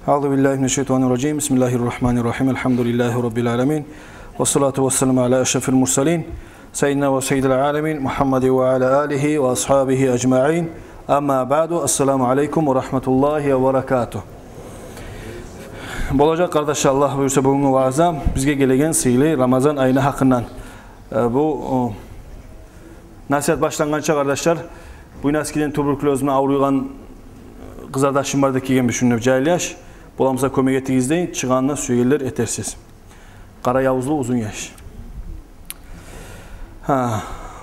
Euzubillahimineşşeytanirracim. Bismillahirrahmanirrahim. Elhamdülillahi Rabbil alemin. Ve salatu ve selamu ala eşrefil mursalin. Seyyidina ve seyyidil alemin. Muhammedi ve ala alihi ve ashabihi ecma'in. Amma ba'du. Esselamu aleyküm ve rahmetullahi ve berekatuhu. Bolacak kardeşler, Allah buyursa bugün vaazam bizge gelegen sıylı Ramazan ayını hakkından. Bu nasihat başlangança kardeşler, bu eskiden tuberkulozuna ağrıygan kızardaşım vardı ki düşünüp cahilyaş. Bolamıza kömek ettiğinizde çıkanına süyeler etersiz. Kara yavuzlu uzun yaş.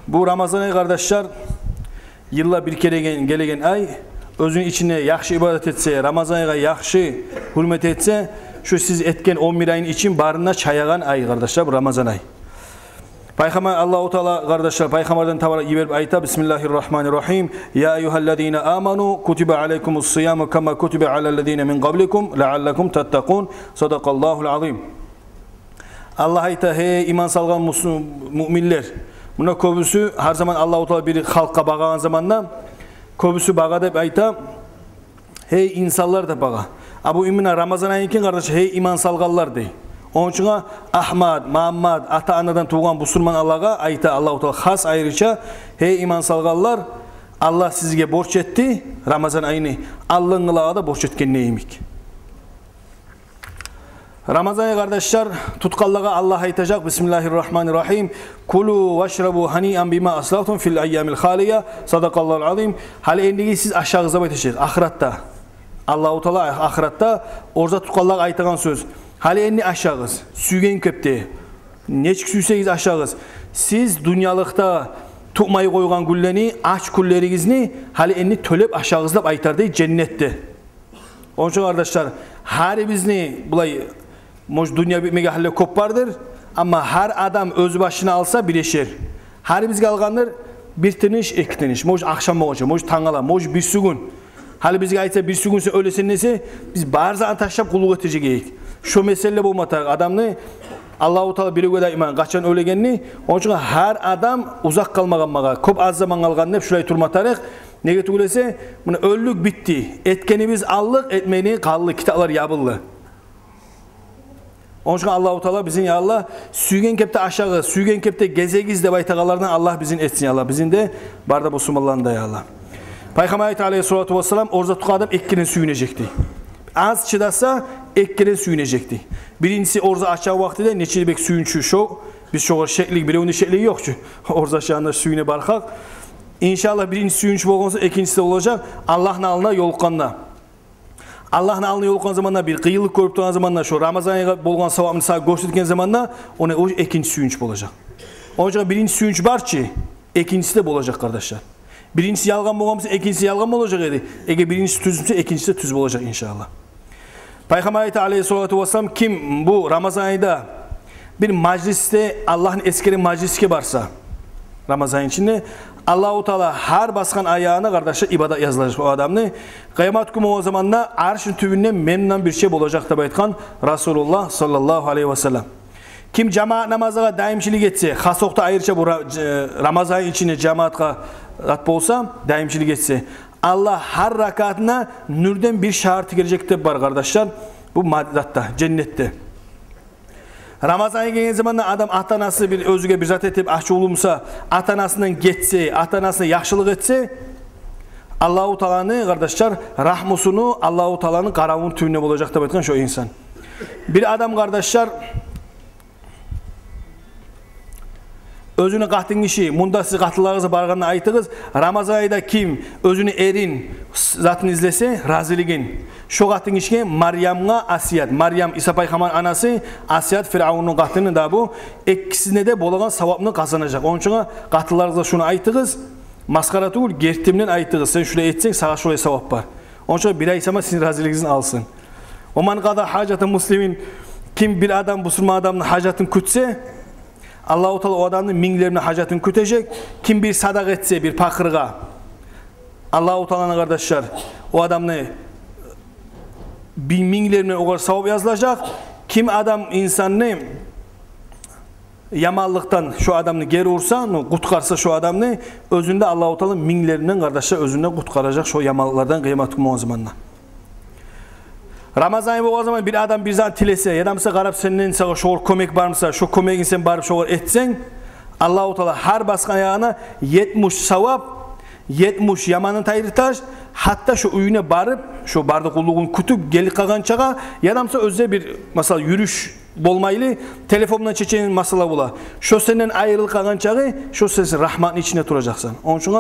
Bu Ramazan ayı kardeşler, yılla bir kere gelegen ay, özünün içine yaxşı ibadet etse, Ramazan ayına yaxşı hürmet etse, şu siz etken 11 ayın için barına çayagan ay kardeşler, bu Ramazan ayı. Peygamber Allah-u Teala kardeşler, Peygamberden tavara iverip ayta, Bismillahirrahmanirrahim. Ya eyyühellezine amanu, kutibe aleykumus-siyamu kama kutibe alellezine min qablikum, leallekum tettakun. Sadakallahul azim. Allah ayta, hey iman salgan müminler. Buna köbüsü her zaman Allah-u Teala bir halka bağagan zamanda, köbüsü bağa deyip ayta, hey insanlar da bağa. Bu imina Ramazan ayınkin kardeşler, hey iman salganlar dey. Onun için Ahmad, Muhammed, ata-anadan tuğan Müslüman Allah'a ayta Allah-u Teala has ayrıca hey iman salganlar, Allah sizge borç etti Ramazan ayını, Allah'ın da borç etken neyimik. Ramazan ayı kardeşler tutkallağa Allah aytacak. Bismillahirrahmanirrahim. Kulu veşrabu hani'an bima aslaftum fil ayyamil haliye. Sadakallahul azim. Hali endigi siz aşağıza baytacak. Ahiratta. Allah-u Teala ahiratta orada tutkallağa aytagan söz. Hali enni aşağız, sügen köpte, neçik süysegiz aşağız. Siz dünyalıkta tutmayı koygan gülleni, aç güllerigizni, hali enni tölep aşağızlap aytardı cennette. Onun için kardeşler, her bizni, bulay, dünya bitmege halle kop vardır, ama her adam öz başına alsa bileşir. Her bizge alganlar bir tiniş, iki tiniş, moj akşam moğaça, moj tangala, moj bir sügün. Hali bizge aytsa bir sügünse öylesen nesi, biz barzan taşlap kulluq ötecek eyik. Şu mesele bu matar adamını Allah-u Teala biri göre iman kaçan ölegenini, onun için her adam uzak kalmagan maga, köp az zaman algan hep şurayı turmatarık. Nege tugulese, bunu öllük bitti. Etkenimiz allık, etmeni kallı, kitaplar yabıllı. Onun için Allah-u Teala bizim ya Allah süygen kepte aşağı, süygen kepte gezegiz de baytagalardan Allah bizim etsin ya Allah. Bizim de barda bu sumallarını da ya Allah. Peygamber aleyhissalatu vesselam orada tuka adam ekkinin süyünecekti. Az çıdasa ekkinin süyünecekti. Birincisi orada aşağı vaktide neçilbek süyünçü şov. Biz şoğur şeklik, biri onun şekliği yok ki. Orada aşağıda süyüne barkak. İnşallah birinci süyünçü olursa ikincisi de olacak. Allah'ın alına yolkanla. Allah'ın alına yolkan zamanla bir kıyılık görüp tuğan zamanla şu Ramazan ayı bolgan savabını sağ gösterdikken zamanla ona o ikinci süyünç olacak. Onun için birinci süyünç var ki ikincisi de olacak kardeşler. Birincisi yalgan bolgansa ikincisi yalgan bolacak edi. Eğer birincisi tüzmse ikincisi tüz bolacak inşallah. Peygamber aleyhissalatu vesselam kim bu Ramazan ayında bir mecliste Allah'ın eskeri mecliske barsa Ramazan içinde Allah-u Teala her baskan ayağına kardeşler ibadet yazılacak o adamını. Kıyamet günü o zamanla arşın tübünden memnun bir şey olacak da baytkan Resulullah sallallahu aleyhi ve sellem. Kim cemaat namazına daimçilik etse, hasokta ayrıca bu Ramazan içinde cemaatga bolsa, daimçilik etse, Allah her rakatına nürden bir şartı girecek de var kardeşler. Bu maddatta, cennette. Ramazan'a geldiği zaman adam atanası bir özüge bir zat etip ahçı olumsa, atanasından geçse, atanasına yaxşılık etse, Allah-u Teala'nın kardeşler rahmusunu Allah-u Teala'nın karavun tüyüne bulacak da baytkan şu insan. Bir adam kardeşler özünü qahtın işi, munda siz qahtılarınızı barğanına aytığız, Ramazan ayda kim özünü erin zatını izlese, raziligin. Şu qahtın işi Maryam'a Asiyat. Maryam İsa Peygamber'in anası, Asiyat Firavun'un qahtını da bu. İkisine de bolagan savabını kazanacak. Onun için qahtılarınıza şunu aytığız, maskara tuğul, gertimden aytığız. Sen şuraya etsen, sağa şuraya savab var. Onun için bir ay sama sizin raziliginizin alsın. O man qada hacatı muslimin, kim bir adam, Müslüman adamın hacatını kütse, Allah-u Teala o adamın minlerine hacatını kütecek. Kim bir sadak etse bir pakırga, Allah-u Teala'nın kardeşler o adamını minlerine o kadar savab yazılacak. Kim adam insanını yamallıktan şu adamını geri vursa, kutkarsa şu adamını özünde Allah-u Teala minlerinden kardeşler özünden kutkaracak şu yamallıklardan kıyamet günü o zamanla. Ramazan ayı o zaman bir adam bir zat tilese ya da mesela qarab senden sana şu kömek varmasa şu kömeğin sen barıp şu etsen Allah-u Teala her baskan ayağına 70 savab 70 yamanın tayırtaş hatta şu uyuna barıp şu barda kulluğun kutup gelip kalgan çağa ya da mesela özde bir mesela yürüyüş bolmaylı telefondan çeçenin masala bula. Şu senden ayrılık kalgan çağı şu sesin rahmatın içine duracaksın. Onun için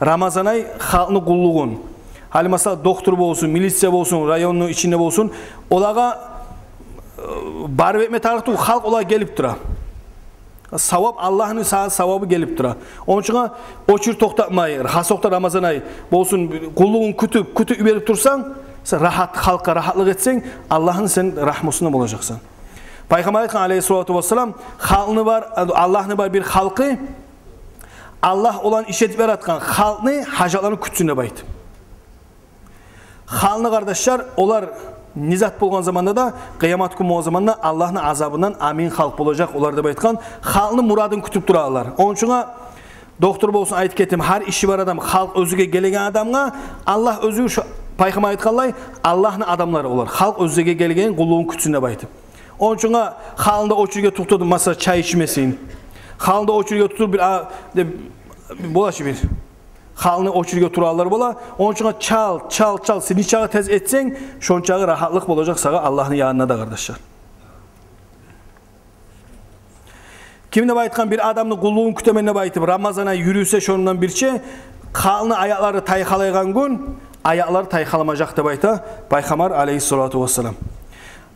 Ramazan ayı halkını kulluğun hali mesela doktor olsun, milisiya olsun, rayonun içinde olsun, olağa barıp etme tarihte halk olağa gelip dura. Savab Allah'ın savabı gelip dura. Onun için o çür toktatmayı, hasokta Ramazan ayı olsun, kulluğun kütüp verip dursan, rahat halka rahatlık etsen, Allah'ın sen rahmusunu bulacaksın. Peygamber aleyhissalatu vesselam halkını var, Allah'ını var bir halkı, Allah olan işetip yaratkan halkını hacatlarını kütsünde baydı. Halını kardeşler, onlar nizat bolgan zamanda da kıyamet günü o zamanda Allah'ın azabından amin halk olacak. Onlar da baytkan halını muradın kütüp durarlar. Onun için doktor bolsun ayet ketim her işi var adam halk özüge gelegen adamga Allah özü şu Peygamber aytkanlay Allah'ın adamları olar. Halk özüge gelegen kulluğun kütüsünde baytı. Onun için halında o çürge tutuldu masa çay içmesin. Halında o çürge tutul bir bulaşı bir halını o çürge turallar bola. Onun için çal. Sen çağı tez etsen, şon çağı rahatlık olacak sana Allah'ın yanına da kardeşler. Kimde baytkan bir adamın kulluğun kütemenine baytıp Ramazan'a yürüyse şonundan bir şey, halını ayakları taykalaygan gün, ayakları taykalamayacak da bayta Peygamber aleyhissalatu vesselam.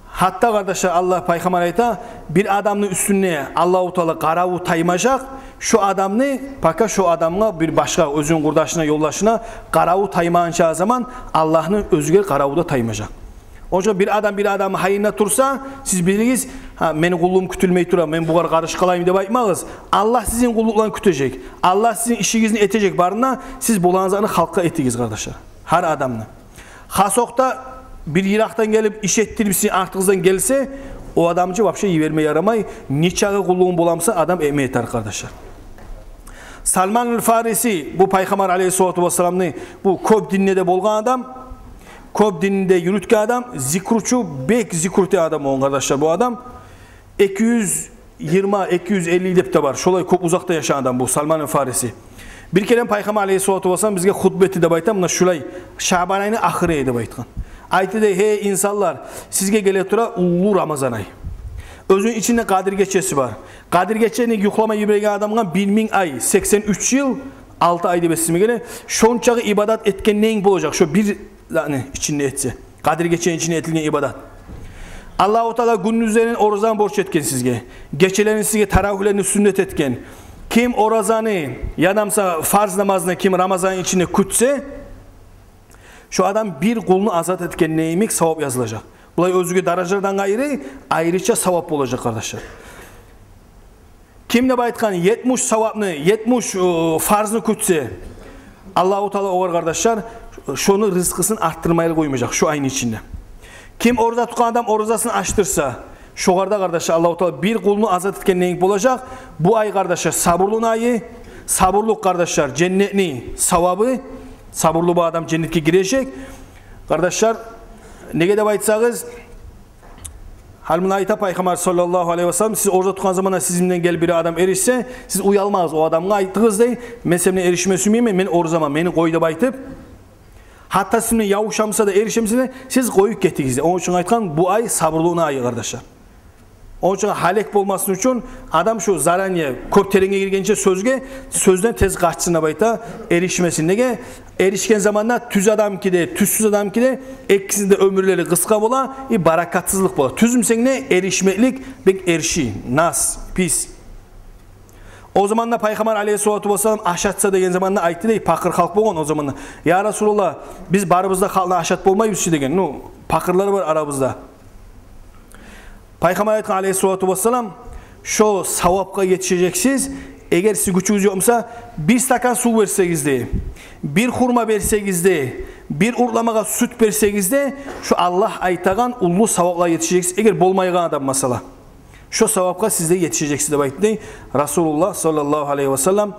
Hatta kardeşler Allah Peygamber ayta bir adamın üstüne Allah-u Teala qaravu taymayacak. Şu adamını paka şu adamla bir başka özün kurdaşına yollaşına qaravu taymayınca zaman Allah'ın özgür qaravu da taymayacak. Onun bir adamı hayırına tursa siz biliriz meni kulluğum kütülmeyi tura ben bu kadar karış kalayım diye bakmağız. Allah sizin kulluklarını kütecek. Allah sizin işinizni etecek barına siz bulanızlarını halka ettiğiniz kardeşler. Her adamla. Hasokta bir Irak'tan gelip iş ettirip sizin artığınızdan gelse o adamcı vapşe iyi vermeye yaramay. Niçağı kulluğun bulamsa adam emeği yeter kardeşler. Salman el-Farisi bu Peygamber aleyhissalatu vesselam'ın bu köp dininde bolgan adam, köp dininde yürütken adam, zikruçu bek zikrute adam o kardeşler bu adam. 220-250 dep de var. Şolay köp uzakta yaşayan adam bu Salman el-Farisi. Bir kere Peygamber aleyhissalatu vesselam bizge hutbeti de baytam, şulay Şaban ayının ahire edi baytkan. Aytı de hey insanlar sizge gele tura ulu Ramazan ayı. Özün içinde Kadir Geçesi var. Kadir Geçeni yuklama yübregen adamgan 1000 ay 83 yıl 6 ayda besime gele şonçağı ibadat etken neyin bulacak şu bir içinde etse. Kadir Geçeni içinde etilgen ibadat. Allah-u Teala günün üzerine oruçdan borç etken sizge. Geçelerini sizge teravihlerini sünnet etken. Kim orazanı ya da farz namazını kim Ramazan içinde kütse şu adam bir kulunu azat etken neymek sevap yazılacak. Bulay özgü darajalardan ayrıca sevap olacak kardeşler. Kim ne baytkan 70 sevapını 70 farzını kütse Allah-u Teala oğar kardeşler şunu rızkısını arttırmaya koymayacak şu ayın içinde. Kim oruza tutan adam oruzasını açtırsa şu arada kardeşler Allah-u Teala bir kulunu azat etken neymek olacak. Bu ay kardeşler sabırlığın ayı. Sabırlık kardeşler cennetini sevabı. Sabırlı bu adam cennetke girecek. Kardeşler ne kadar baytsağız halmına ayta Peygamber sallallahu aleyhi ve sellem siz orada tutan zamanda sizimden gel bir adam erişse siz uyalmaz o adamla ayttığız değil. Mesela erişme sümeyim men or zaman beni koyda baytıp hatta sizinle yavuşamsa da erişemse de siz koyup gettiniz. Onun için aytkan bu ay sabırlığın ayı kardeşler. Onun için halek olmasın için adam şu zaraniye köp terenge girgençe sözden tez kaçsına bayta erişmesin. Nege? Erişken zamanla tüz adam ki de tüzsüz adam ki de ikisinde ömürleri kıska bola barakatsızlık bola. Tüzümsen ne? Erişmeklik bek erişi, nas, pis. O zaman da Peygamber aleyhissalatu vesselam aşatsa degen zamanla aytdı dey pakır halk bolgan o zamanla. Ya Resulullah biz barımızda halkla aşat bolmayız degen. No, pakırlar var aramızda. Peygamber aleyhissalatu vesselam şu savapka yetişeceksiniz. Eğer siz gücünüz yoksa bir stakan su verseniz de, bir hurma verseniz de, bir urlamağa süt verseniz de şu Allah aytagan ullu savapla yetişeceksiniz. Eğer bolmaygan adam mesela. Şu savapka sizde yetişeceksiniz de aytdı. Resulullah sallallahu aleyhi ve sellem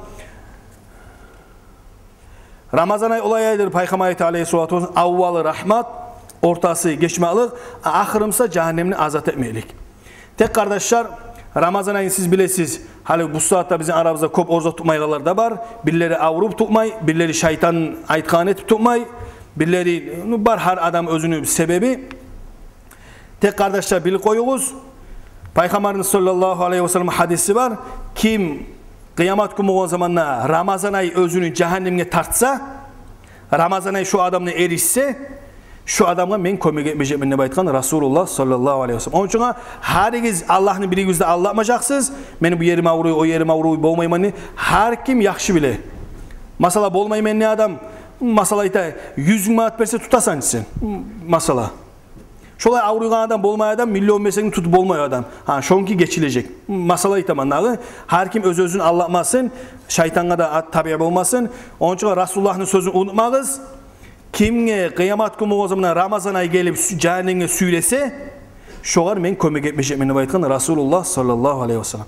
Ramazan ayı olayıdır Peygamber aleyhissalatu vesselam avvalı rahmat ortası geçmelik, ahırımsa cehennemini azat etmeyelik. Tek kardeşler, Ramazan ayını siz bilesiz, hali bu saatte bizim aramızda köp orza tutmaygalar da var. Birileri avrup tutmay, birileri şeytan aytkan etip tutmay, birileri var her adam özünü sebebi. Tek kardeşler bilip koyuyoruz. Peygamberin sallallahu aleyhi ve sellem hadisi var. Kim kıyamet günü o zamanla Ramazan ayı özünü cehennemine tartsa, Ramazan ayı şu adamla erişse, şu adamla ben kömek etmeyeceğim ne baytkan Resulullah sallallahu aleyhi ve sellem. Onun için herkes Allah'ın bir yüzde anlatmayacaksınız. Benim bu yerim avruyu, o yerim avruyu bolmaymanı. Her kim yakşı bile. Masala bolmayman ne adam? Masalayı da 100 manat verse tutasan sen. Masala. Şolay avruygan adam bolmay adam milyon verseni tutup bolmay adam. Ha şonki geçilecek. Masalayı tamannağı. Her kim öz özünü anlatmasın. Şeytana da tabi olmasın. Onun için Resulullah'ın sözünü unutmağız. Kimge kıyamet günü o zaman Ramazan ayı gelip cehenneme süylese şoğar men kömek etmeyecek meni baytkan Resulullah sallallahu aleyhi ve sellem.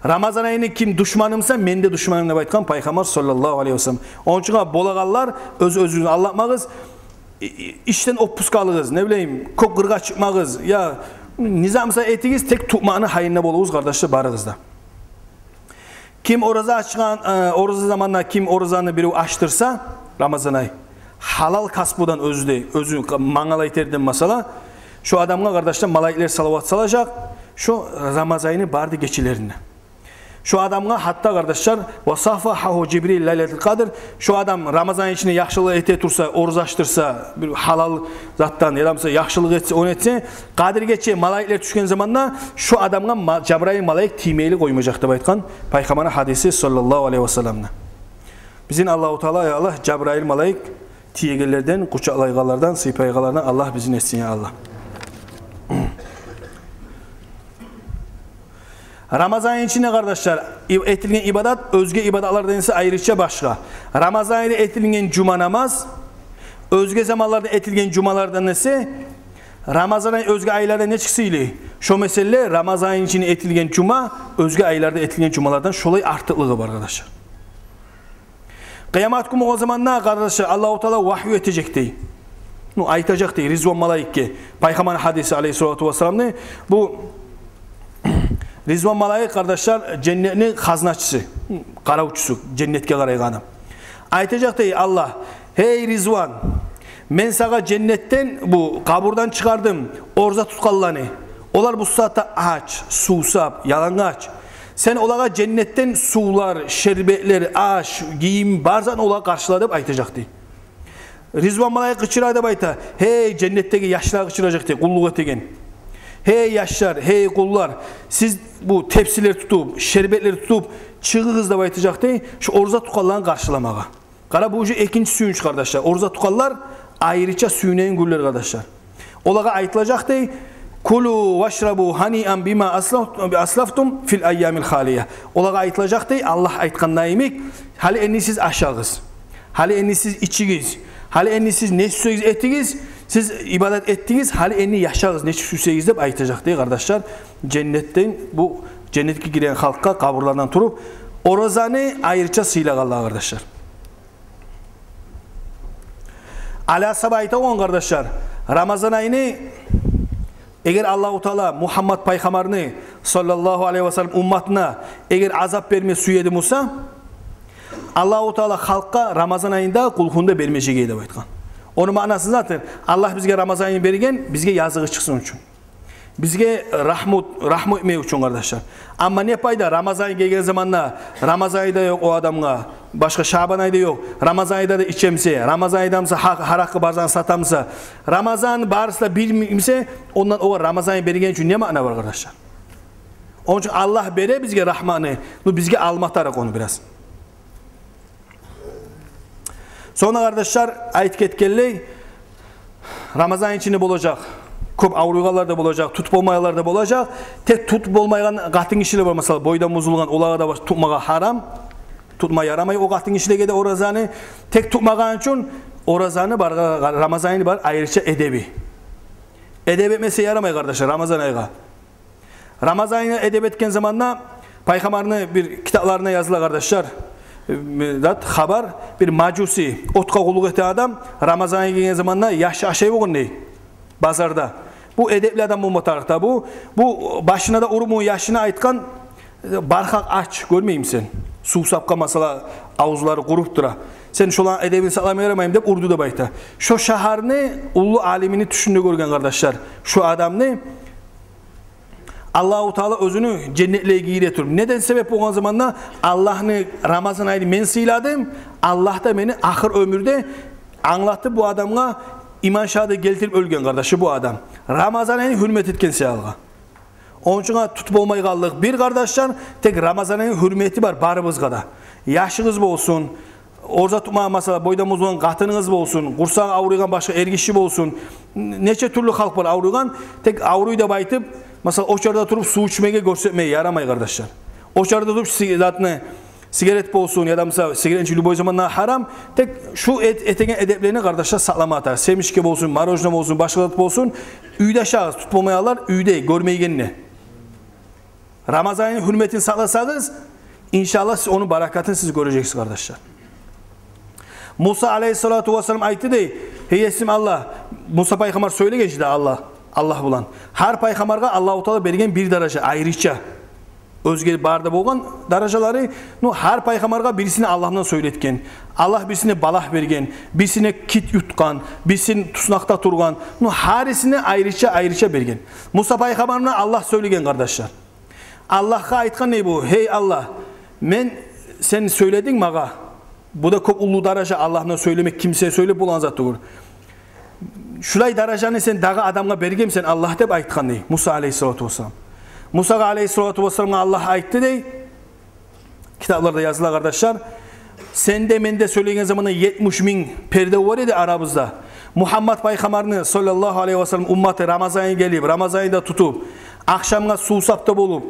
Ramazan ayını kim düşmanımsa men de düşmanımla baytkan Peygamber sallallahu aleyhi ve sellem. Onun için bolağallar öz özünü anlatmağız. İşten opus kalığız ne bileyim kok kırga çıkmağız ya nizamsa etigiz tek tutmanı hayırına bolağız kardeşler barığızda. Kim oruza açılan oruza zamanla kim oruzanı biri açtırsa Ramazan ayı halal kasbudan özü mangalay terden masala şu adamla kardeşler malaikler salavat salacak şu Ramazan ayını bardı geçilerine. Şu adamla hatta kardeşler vasafahu Cibril leyletul kadr şu adam Ramazan içinde yaxşılığı ete tursa oruz açtırsa bir halal zattan ya da yaxşılık etse onu etse kadir geçe malaikler düşken zamanda şu adamla Cebrail malaik timeyli koymayacak da baytkan Peygamber'in hadisi sallallahu aleyhi ve sellem'le. Bizim Allah-u Teala ya Allah Cebrail malaik tiyegelerden, kucaklaygalardan, sıypaygalardan Allah bizi etsin ya Allah. Ramazan içinde kardeşler etilgen ibadat özge ibadatlardan ise ayrıca başka. Ramazan ayında etilgen cuma namaz, özge zamanlarda etilgen cumalardan ise Ramazan ayı özge aylarda ne çıksıyla? Şu mesele Ramazan içinde etilgen cuma, özge aylarda etilgen cumalardan şolay artıklığı var arkadaşlar. Kıyamet günü o zaman ne kardeşler Allah-u Teala vahyu edecek değil. Aytacak değil. Rizvan malaike. Peygamber hadisi aleyhissalatu vesselam ne? Bu Rizvan malaike kardeşler cennetin haznaçısı. Karavçusu. Cennetke karaygan adam. Aytacak değil Allah. Hey Rizvan. Men sana cennetten bu kaburdan çıkardım. Orza tutkallanı. Olar bu saatte aç, susap, yalangıç. Sen olağa cennetten sular, şerbetler, aş, giyim, barzan olağa karşıladıp aytacaktı. Rizvan malaika kıçıraydı bayta. Hey cennetteki yaşlar kıçıracaktı, kulluk etegen. Hey yaşlar, hey kullar, siz bu tepsileri tutup, şerbetleri tutup çıkığız da baytacak değil, şu orza tukallarını karşılamağa. Qara bu ucu ikinci suyunç kardeşler. Orza tukallar ayrıca suyuneyin gülleri kardeşler. Olağa aytılacak değil, kulu vaşrabu hani'an bima aslaftum fil ayyamil haliye. Olağa aytılacak değil, Allah aytkan naimik, hali enni siz aşağız, hali enni siz içigiz, hali enni siz ne süseyiz ettigiz, siz ibadet ettiniz, hali enni yaşağız, ne süseyiz deyip aytacak değil kardeşler. Cennetten bu cennetke giren halka kaburlardan turup, orazanı ayrıca sıylagallar kardeşler. Ala sabayta on kardeşler, Ramazan ayını eğer Allah-u Teala Muhammed Peygamberini sallallahu aleyhi ve sellem ummatına eğer azap verme suyedi Musa, Allah-u Teala halka Ramazan ayında kulhunda vermeyeceği de aytkan. Onun manası zaten Allah bizge Ramazan ayını bergen, bizge yazığı çıksın için. Bizge rahmet etmeyi için kardeşler. Ama ne payda Ramazan ayı gelgen zamanla Ramazan ayında yok o adamga, başka Şaban ayında yok. Ramazan ayında da içemse, Ramazan ayında harakı barzan satamsa, Ramazan barısla bilmese ondan o Ramazan ayı bergen için ne mana var kardeşler? Onun için Allah bere bizge rahmanı, bizge almatarak onu biraz. Sonra kardeşler ayet ketkenli Ramazan içinde olacak. Köp avrugalar da olacak, tutup olmayanlar da olacak. Tek tutup olmayan katın işiyle var mesela boydan bozulgan olağı da var, tutmağa haram. Tutma yaramay o katın işiyle de orazanı tek tutmagan için orazanı var, Ramazan'ı var ayrıca edebi. Edeb etmesi yaramay kardeşler Ramazan ayına. Ramazan'ı edeb etken zamanla Peygamber'in bir kitaplarına yazılı kardeşler. Haber bir macusi otka kulluk eten adam Ramazan'a geldiği zamanla yaşı aşağı bakın ne? Bazarda. Bu edepli adam bu motarda bu başına da urumu yaşına aytkan barkak aç görmeyeyim sen. Su sapka mesela ağızları kurup dura. Sen şolan edebini sağlamaya yaramayayım deyip urdu da bayta. Şu şaharını ulu alimini düşündü görgen kardeşler. Şu adam ne? Allah-u Teala özünü cennetle giyiretir. Neden sebep olan zamanla Allah'ını Ramazan ayını men sıyladım. Allah da beni ahir ömürde anlattı bu adamla iman şahadı geltirip ölgen kardeşi bu adam. Ramazan ayını hürmet etken seyalga. Onun için tutup olmayı kaldık. Bir kardeşler tek Ramazan ayının hürmeti var barımızga da. Yaşınız olsun, orza tutma mesela boydan bozulan katınınız olsun, kursağı avruyan başka ergişi olsun. Neçe türlü halk var avruyan. Tek avruyu da baytıp mesela oçarda turup su içmeye görsetmeye yaramay kardeşler. Oçarda turup zaten sigaret olsun ya da mesela sigaretin boy zamanla haram. Tek şu etegen edeplerini kardeşler saklama atar. Semişke olsun, marojna olsun, başka olsun. Üyde şahıs tutmamayalar, üyde görmeyi gelene. Ramazan'ın hürmetini saklasanız inşallah siz onun barakatını siz göreceksiniz kardeşler. Musa aleyhissalatu vesselam ayeti de heyesim Allah. Musa peygamber söyle geçti Allah bulan. Her peygamberga Allah-u Teala bergen bir derece ayrıca. Özgür barda bolgan darajaları her peygamberga birisini Allah'tan söyletken. Allah birisine balah bergen, birisine kit yutkan, birisini tusnakta turgan. Harisine ayrıca bergen. Musa peygamberine Allah söylegen kardeşler. Allah'a aytkan ne bu? Hey Allah, men sen söyledin maga. Bu da çok ulu daraja Allah'tan söylemek kimseye söyle bulan zat olur. Şulay darajanı sen dağı adamga bergem sen Allah dep aytkan ne? Musa aleyhissalatu vesselam. Musa aleyhissalatu vesselam'a Allah ayttı dey. Kitaplarda yazılı kardeşler. Sen de men de söylegen zamanı 70.000 perde var idi aramızda. Muhammed Peygamberini sallallahu aleyhi ve sellem ummatı Ramazan'a gelip Ramazan'da tutup akşamga susapta bolup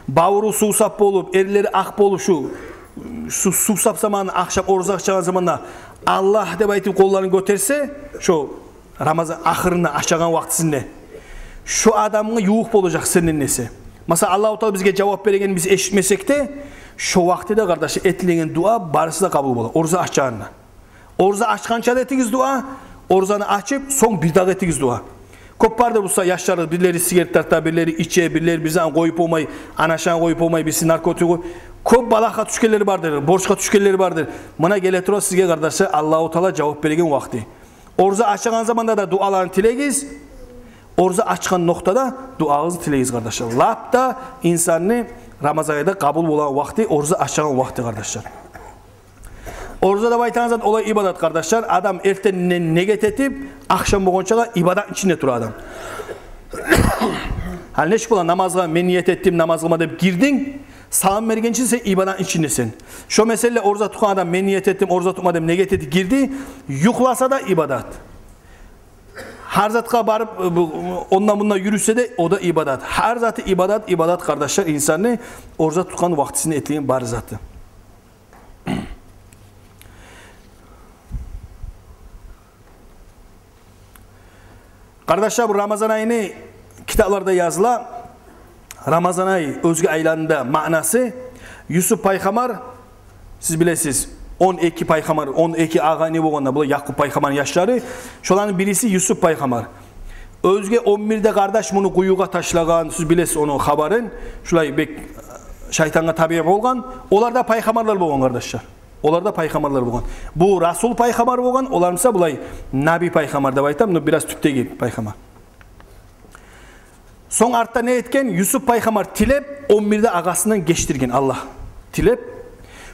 bavuru susap bolup erleri ak bolup şu susap zamanı akşam orzak çağın zamanında Allah dep aytıp kollarını göterse şu Ramazan ahırında aşağıdan vaktisinde şu adamın yuğuk olacak senin nesi. Mesela Allah-u Teala bizge cevap bergen biz eşitmesek de şu vakti de kardeşi etlenen dua barısı da kabul olur. Orza açacağına. Orza açkança da ettiğiniz dua, orzanı açıp son bir daha ettiğiniz dua. Kopparda bulsa yaşları birileri sigaret tartar, birileri içe, birileri bizden koyup olmayı, anaşan koyup olmayı, birisi narkotik koyup. Kop balaka tüşkelleri vardır, borçka tüşkelleri vardır. Buna geletiro sizge kardeşler Allah-u Teala cevap bergen vakti. Orza açan zamanda da dualarını tilegiz. Orza açkan noktada duanızı tilegiz kardeşler. Lap da insanı Ramazan ayında kabul olan vakti, orza açan vakti kardeşler. Orza da baytanızdan olay ibadet kardeşler. Adam erten neget etip, akşam boğunca da ibadet içinde dur adam. Hal neşik bolan namazga men niyet ettim, namaz kılma dep girdin. Salam bergençin sen ibadat içindesin. Şu mesele orza tutan adam men niyet ettim, orza tutma dep niyet etti girdi. Yuklasa da ibadat. Her zatqa barıp ondan bundan yürüse de o da ibadat. Her zatı ibadat kardeşler insanı orza tutan vaktisini etleyen bar zatı. Kardeşler bu Ramazan ayını kitaplarda yazıla. Ramazan ayı özgü aylarında manası Yusuf Paygamar siz bilesiz 12 Paygamar 12 ağa ne bolganda bu Yakup Paygamar'ın yaşları şolanın birisi Yusuf Paygamar. Özge 11'de kardeş bunu kuyuğa taşlagan siz bilesiz onun haberin şulay bek şeytanga tabi bolgan onlar da paygamarlar bolgan kardeşler. Onlar da paygamarlar bolgan. Bu Rasul Paygamar bolgan olarmsa bulay Nabi Paygamar dep aytam biraz tüptegi paygamar. Son artta ne etken? Yusuf Paygamar tilep 11'de ağasından geçtirgen Allah. Tilep.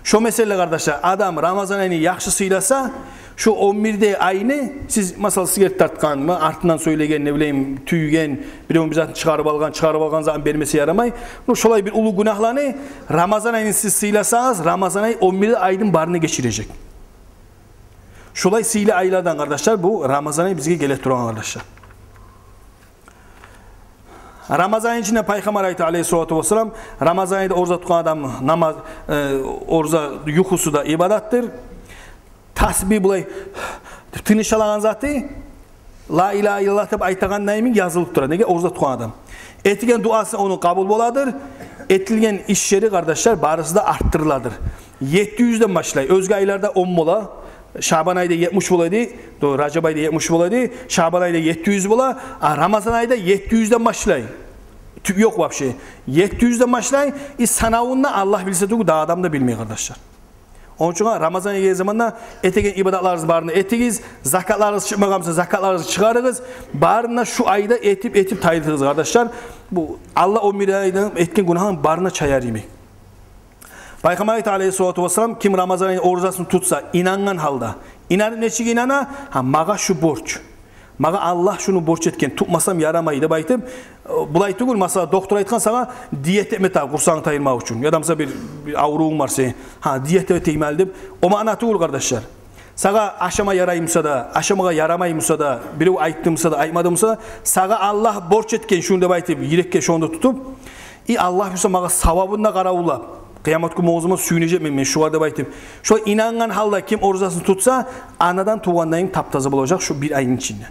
Şu mesele kardeşler adam Ramazan ayını yaxşı sıylasa şu 11'de ayını siz masal sigaret tartkan mı artından söylegen ne bileyim tüygen bir bizatını çıkarıp algan zaman vermesi yaramay. Şolay bir ulu günahlarını Ramazan ayını siz sıylasanız Ramazan ayı 11'de ayının barını geçirecek. Şolay sıyla aylardan kardeşler bu Ramazan ayı bizge gele turan kardeşler. Ramazan ayının içinde Peygamber aleyhissalatu vesselam Ramazan ayında orza tutan adam namaz orza yuhusu da ibadattır. Tasbih bulay tınışalagan zatı la ilahe illallah dep aytagan naymin yazılıp durar. Nege orza tutan adam. Ettigen duası onun kabul boladır. Etilgen iş yeri kardeşler barısı da arttırıladır. 700'den başlay. Özge aylarda 10 bola. Şaban ayda 70 bolaydı. Racab ayda 70 bolaydı. Şaban ayda 700 bola. Ramazan ayda 700'den başlay. Yok vapşe. 700'den başlay. Sanavunda Allah bilse de daha adam da bilmiyor kardeşler. Onun için Ramazan ayı zamanında etegen ibadatlarınız barına etigiz. Zakatlarınız çıkmagamsa zakatlarınızı çıkarırız. Barına şu ayda etip tayılırız kardeşler. Bu Allah 11 ayda etken günahın barına çayar yemek. Peygamber aleyhissalatu vesselam kim Ramazan ayı orucasını tutsa inangan halda. İnanın neçik inana? Maga şu borç. Maga Allah şunu borç etken tutmasam yaramaydı baytım. Bulay tugul mesela doktor aytkan sana diyet etme ta kursan tayılmak için. Ya da mesela bir avruğun var senin. Diyet etmeli dip. O mana tugul kardeşler. Sağa aşama yarayımsa da, aşamaga yaramayımsa da, biri aytımsa da, aytmadımsa da, sağa Allah borç etken şunu da baytım, yirekke şunu tutup, Allah bilse maga savabında karavula. Kıyamet günü oğuzuma suyunacak men şu arada baytım. Şu inangan halda kim orucasını tutsa anadan tuğandayın taptazı bulacak şu bir ayın içinde.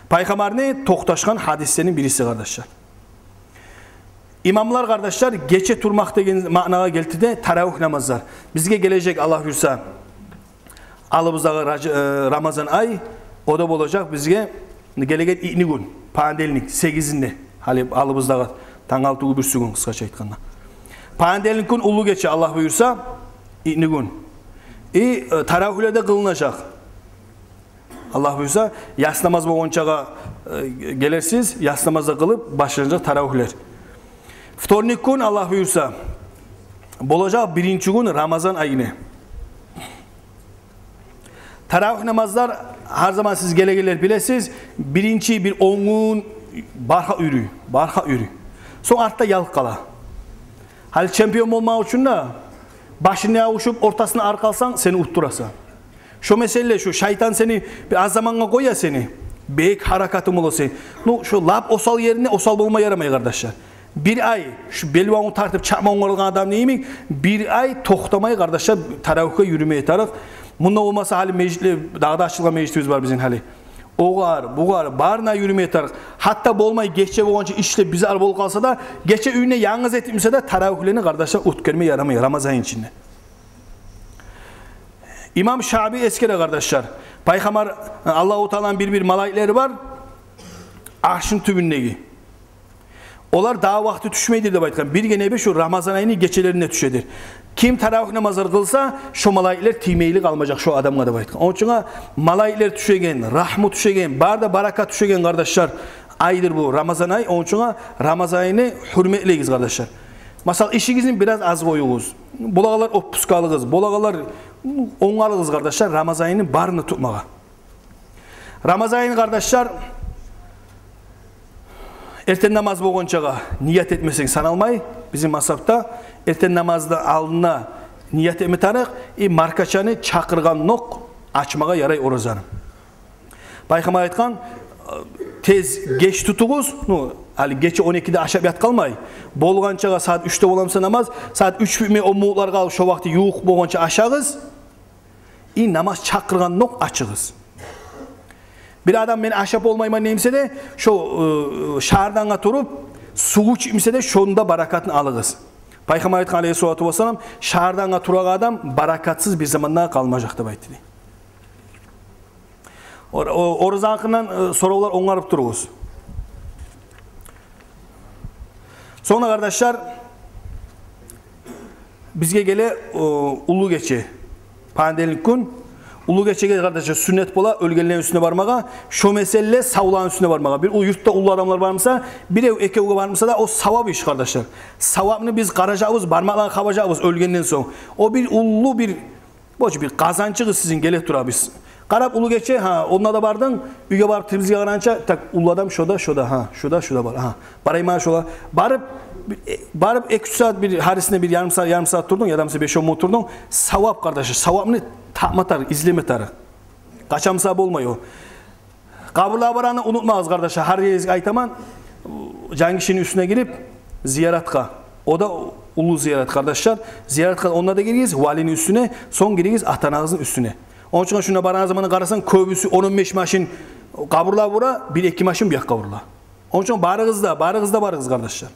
Peygamber ne? Toktaşkan hadislerin birisi kardeşler. İmamlar kardeşler geçe turmak degen manaya geldi de taravih namazlar. Bizge gelecek Allah buyursa alımızdağı Ramazan ay o da olacak bizge gelegen ini gün pandelnik 8'inde hali alımızdağı tangaltığı bir gün kısaca aytkanla. Pandelnik gün ulu geçe Allah buyursa ini gün. Taravih'le kılınacak. Allah buyursa yas namaz boğuncağa gelersiz yas namazda kılıp başlanacak taravihler. Vtornik gün Allah buyursa olacak birinci gün Ramazan ayını. Taravih namazlar her zaman siz gelir bilesiz birinci bir 10 gün barha ürü. Son artta yalk kala. Hal şampiyon olmak için de başını avuşup ortasına arkalsan seni utturasa. Şu mesele şu şeytan seni bir az zamana koya seni. Bek harekatım ola seni. Şu lap osal yerine osal bulma yaramaya kardeşler. Bir ay şu belvanı tartıp çakmağın olgan adam neymiş? Bir ay toktamaya kardeşler taravih'e yürümeye taraf. Bunda olmasa hali meclisli, dağda açılgan meclisimiz var bizim hali. Oğar, buğar, barına yürümeye taraf. Hatta bolmayı geçe boğanca işle bize arbol kalsa da geçe ününe yalnız etmişse de taravihlerini kardeşler utkermeye yaramaya Ramazan içinde. İmam Şabi eskere kardeşler. Peygamber Allah-u Teala'nın bir malaikleri var. Arşın tübündeki. Onlar daha vakti düşmeydir de baytkan. Bir gene şu Ramazan ayının gecelerine düşedir. Kim taravih namazları kılsa şu malaikler timeyli kalmayacak şu adamla da baytkan. Onun için malaikler düşegen, rahmet düşegen, barda barakat düşegen kardeşler aydır bu Ramazan ayı. Onun için Ramazan ayını hürmetliyiz kardeşler. Mesela işinizin biraz az koyuyoruz. Bolağalar opuskalığız, bolağalar onlarız kardeşler Ramazan ayının barını tutmağa. Ramazan ayını kardeşler Erten namaz bolğonçaga niyet etmeseng sanalmay. Bizim masapta erten namazda aldına niyet emetarık, markaçanı çakırgan nok açmaga yaray orazanı. Baykamay aytkan, tez geç tutuguz, hali geçe 12'de aşağı yat kalmay. Bolğançaga saat 3'te bolamsa namaz, saat 3 mi o muğlar kalıp şu vakti yuğuk bolğança aşağız, namaz çakırgan nok açığız. Bir adam beni aşap olmayma neyimse de, şu şahardana turup, su içimse de şonda barakatını alığız. Peygamber aytkan aleyhissalatu vesselam, şahardana turağı adam barakatsız bir zamanda kalmayacaktı baytı. Oruz hakkından sorular onarıp dururuz. Sonra kardeşler, bizge gele ulu geçe, pandelik gün, ulu geçe kardeşler sünnet bola, ölgenlerin üstüne varmağa, şu mesele savlağın üstüne varmağa. Bir yurtta ulu adamlar varmasa, bir ev eke uğu varmasa da o savab iş kardeşler. Savabını biz karacağız, parmakla kabacağız ölgenden son. O bir ulu bir kazançığı sizin gele dura biz. Karab ulu geçe, onunla da bardın, üye barıp temizliğe karança, tak ulu adam şoda, şoda var, barayma şola. Barıp 2-3 saat bir harisine bir yarım saat durdun, ya da 5-10 minut durdun, savab kardeşler, savabını takmatar, izlemetar. Kaçamsa olmuyor. Kabırlığa baranı unutmaz kardeşler, her yeri aytaman, can kişinin üstüne girip ziyaratka. O da ulu ziyaret kardeşler. Ziyaretka onunla da gireceğiz, valinin üstüne, son gireceğiz atanağızın üstüne. Onun için şuna baran zamanı karasan köbüsü 10-15 maşın kaburla vura, 1-2 maşın bir yak kaburla. Onun için barığız kardeşler.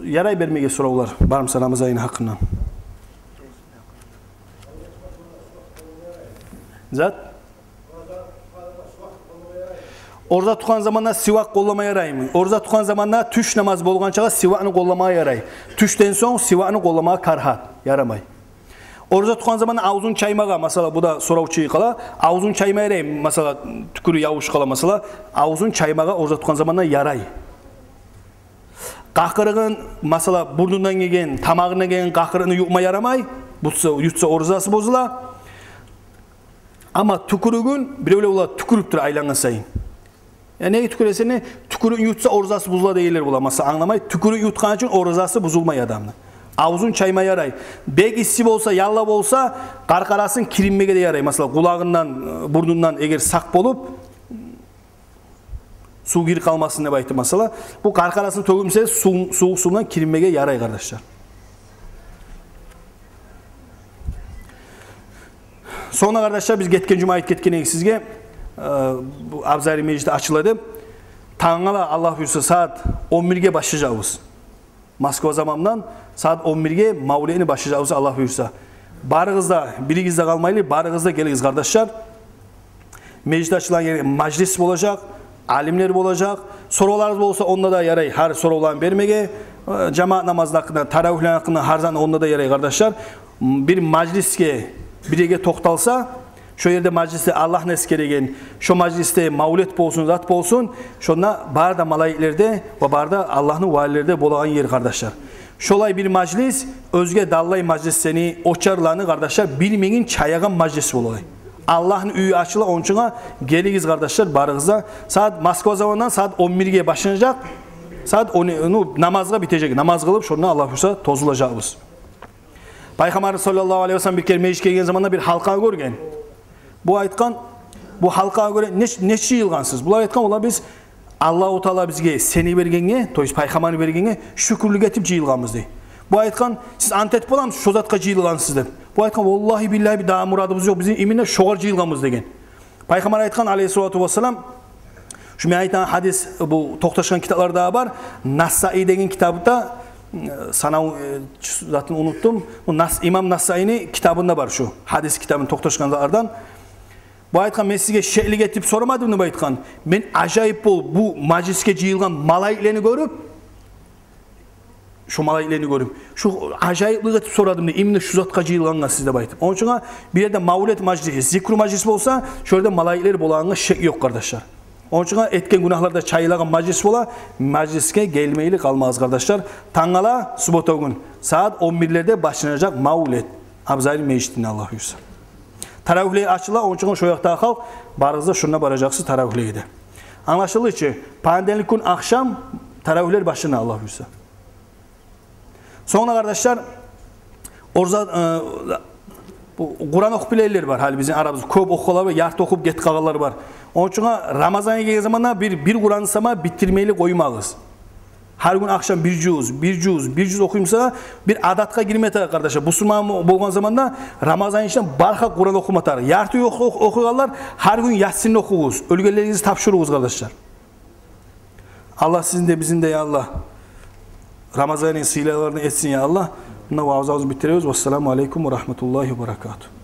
Yaray vermeye sorular var mı sanamız ayın hakkından? Zat? Orada tutan zamanlar sivak kollamaya yarayım. Orada tutan zamanlar tüş namaz bolğançaga sivakını kollamaya yaray. Tüşten son sivakını kollamaya karhat, yaramay. Orada tutan zamanlar ağzın çaymağa, mesela bu da soravçıyı kala, ağzın çaymaya yarayım, mesela tükürü yavuş kala, mesela ağzın çaymağa orada tutan zamanlar yaray. Qaqırığın, mesela burnundan gelen, tamağından gelen qaqırığını yuqma yaramay, yutsa orzası bozula. Ama tükürüğün, bir öyle ola tükürüptür aylanın sayın. Yani neyi tükürese ne? Tükürüğün yutsa orzası bozula değiller bula. Mesela anlamay, tükürüğün yutkan için orzası bozulmay adamın. Ağzın çayma yaray. Bek issi olsa, yalla olsa, qarqarasın kirinmege de yaray. Mesela kulağından, burnundan eğer sak bolup, su gir kalmasın ne baytı mesela. Bu qarqarasını tökülmese soğuk sudan kirinmege yaray kardeşler. Sonra kardeşler biz getken cuma ayet getken sizge bu Abzari Meclis'te açıladı. Tağına Allah buyursa saat 11'ge başlayacağız. Moskva zamandan saat 11'ge Mavliyeni başlayacağız Allah buyursa. Barığızda, birigizde kalmaylı, barığızda geliyiz kardeşler. Meclis'te açılan yeri majlis olacak, alimler olacak. Sorularınız olsa onda da yaray, her soru olan vermege. Cemaat namazı hakkında, taravihler hakkında her zaman onda da yaray kardeşler. Bir majliske birige toktalsa, şu yerde majliste Allah neskeregen, şu majliste mavlet bolsun, zat bolsun, şuna barda malayiklerde ve barda Allah'ın valilerde bolağan yer kardeşler. Şolay bir majlis, özge dallay majlisini, oçarlarını kardeşler, bilmeyin çayağın majlisi olay. Allah'ın üyü açılı, onun için geliyiz kardeşler barığıza. Saat Moskva zamanından saat 11'ge başlanacak, saat 10 namazga bitecek. Namaz kılıp şuna Allah buyursa tozulacağız. Peygamber sallallahu aleyhi ve sellem bir kere meclisке gelgen zamanda bir halka görgen. Bu aytkan, bu halka göre neçe yılgansız. Bunlar aytkan ola biz Allah-u Teala bizge seni vergenge, toyuz peygamberni vergenge şükürlük etip jıyılganmız dey. Bu aytkan siz antet bolamız şu zatqa jıyılgansız deb. Bu aytkan vallahi billahi bir daha muradımız yok. Bizim imine şoğar jıyılganmız degen. Peygamber aytkan aleyhissalatu vesselam şu men aytan hadis bu toqtaşkan kitaplarda var. Nassai degen kitabında sana zaten unuttum. İmam Nassai'nin kitabında var şu. Hadis kitabının toqtaşkanlardan. Bu aytkan men sizge şe'lik etip soramadım ne bu aytkan. Men acayip bu majliske jıyılgan malaiklerini görüp şu malaiklerini görüp şu acayiplik etip soradım ne imine şu zatqa jıyılganга sizde baytım. Onun için bir yerde mavlet majlisi, zikru majlisi bolsa şöyle malaikler bolağanga şek yok kardeşler. Onun için etken günahlarda çayılagan majlis bola, majliske gelmeyli kalmaz kardeşler. Tangala subota gün saat 11'lerde başlanacak mavlet. Abzari meclisinde Allah buyursa. Taravihliğe açıla, onun için şoyaqta halk barınızda şuna baracaksınız taravihliğe. Anlaşılır ki, pandelik gün akşam taravihler başına Allah buyursa. Sonra kardeşler, orada Kur'an okuyup bilirler var. Hali bizim aramızda köp okular var, yartı okuyup get kağılar var. Onun için Ramazan'a geldiği zaman bir Kur'an sama bitirmeyle koymalıyız. Her gün akşam bir cüz okuyumsa bir adatka girmete kardeşler. Bu Müslüman olduğun zamanda Ramazan için barka Kur'an okumatar. Yartı okuyorlar, her gün Yasin'i okuyuz. Ölgelerinizi tapşırıyoruz kardeşler. Allah sizin de bizim de ya Allah Ramazan'ın silalarını etsin ya Allah. Bununla vaazımızı bitiriyoruz. Vesselamu aleyküm ve rahmetullahi ve berekatuhu.